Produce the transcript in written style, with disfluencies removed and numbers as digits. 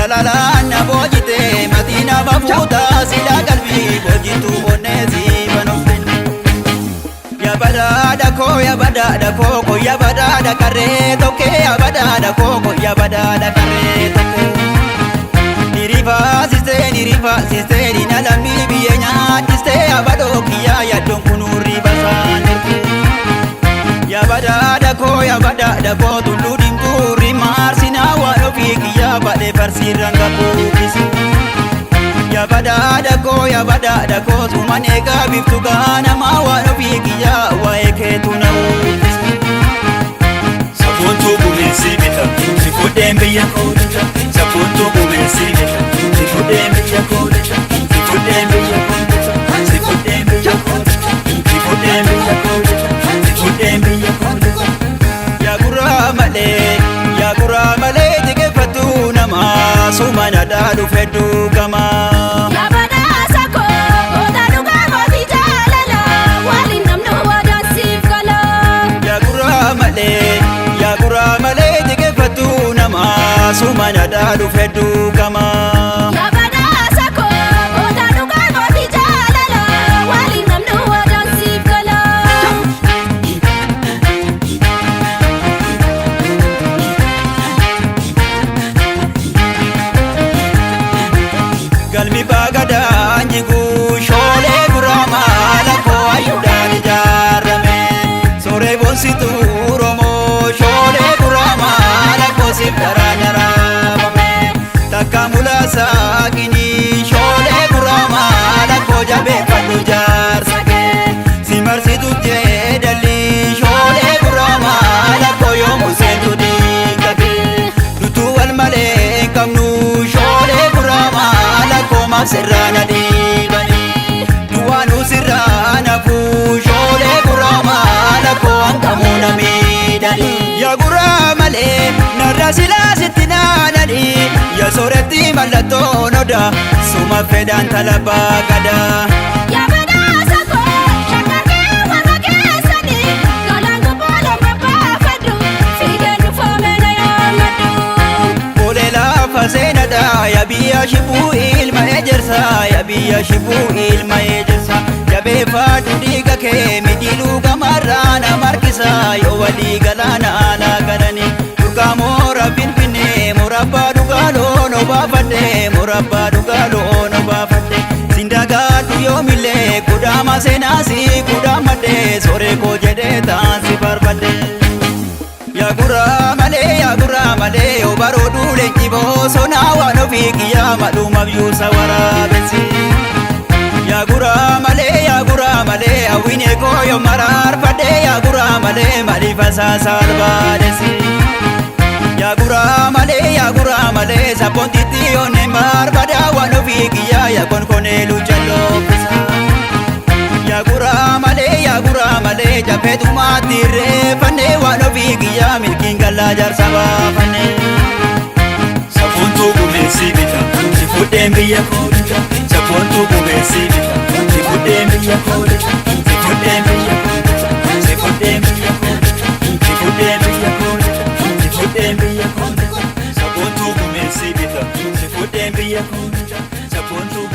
Jalalaan boojite Madina bafuuta sila qalbii boojitu onneesi banoften. Ya badada ko ya badada karee toke ya badada ko ya badada karee toke. Nirifa siste dina lammi biyya nyaachiste abadoo kiyyaa yaddoon kunurri basaan erge. Ya badada ko tulluu dimtuurri maarsinaa waan ofii kiyyaa badee farsiirraan qabuufisi. Ya badada ko tuman eegaa biftu gaanamaa waan ofii kiyyaa waa'ee keetu na uffisi. Safoontuu bumeessi bita si fuudheen biyya koolita. Safoontuu bumeessi bita si fuudheen biyya koolita. Si fuudheen biyya koolita. Si fuudheen biyya koolita. Si fuudheen biyya koolita. Si fuudheen biyya koolita. Yaa guraa malee xiqqeeffatu namaa sumana dhaadhu fedhuu gamaa. Yaa badhaasa koo goota dhugaa mootii jaalala waliin namni waadaan siif gala. Yaa guraa malee xiqqeeffatu namaa sumana dhaadhu fedhuu gamaa. Yaa badhaasa koo goota dhugaa mootii jaalala waliin namni waadaan siif gala. Galmi bagadaan jiguu shoolee guraamaa lakkoo ayyuudhaan ijaarame. Sooree boonsituu Oromoo shoolee guraamaa lakkoo siif daraan araabame. Takka mulaasaa qinii shoolee guraamaa lakkoo jabeeffadhu jaarsa kee. Si marsitu jeedalli shoolee guraamaa lakkoo yoomuu seentu diigatee. Dutuu wal malee hin qabnu shoolee guraamaa sirraana dhiibanii duwwaanuu sirraana fuushoolee guraamaa lakkoo hanqamuu na miidhanii. Yaa guraa malee narra silaa sitti naananii yaa sooretti mallattoon odaa suma fedhaan talabaa gadaa. Yaa badhaasa koo shakkarkee warra keessanii galaan gubbaa lama baafadhu fiigeen dhufoomee na yaammadhu. Olee lafa seenadhaa yaa biyya shibuu ilma ejersa yaa biyya shibuu ilma ejersa. Jabeeffadhu dhiiga kee miidhiluu gamarraa na markisa yoo walii galaana alaa galanii. Durgaa moora Finfinnee murabbaa dhugaaloo no baafadhe murabbaa dhugaaloo no baafadhe. Sindagaadhu yoomillee kudaama seenaasi kudaamadhe sooree koo jedhee taansi barbadhe. Yaa guraa malee yoo barooduu leenji bosonaa waan ofii kiyyaa madhuma biyyuusa waraabessi. Yaa guraa malee hawwiinee koo yoo maraarfadhe yaa guraa malee maaliif asaasaa albaadessi. Yaa guraa malee sabboontitti yoonneen barbada waan ofii kiyyaa yaa konkoneelu jalloofisa. Yaa guraa malee jafeetumaatti reeffannee waan ofii kiyyaa milkiin gallaa jaarsa baafannee. Safoontuu bumeessi bita si fuudheen biyya koolita. Safoontuu bumeessi bita si fuudheen biyya koolita. Si fuudheen biyya koolita. Si fuudheen biyya koolita. Si fuudheen biyya koolita. Si fuudheen biyya koolita. Safoontuu bumeessi bita si fuudheen biyya koolita. Safoontuu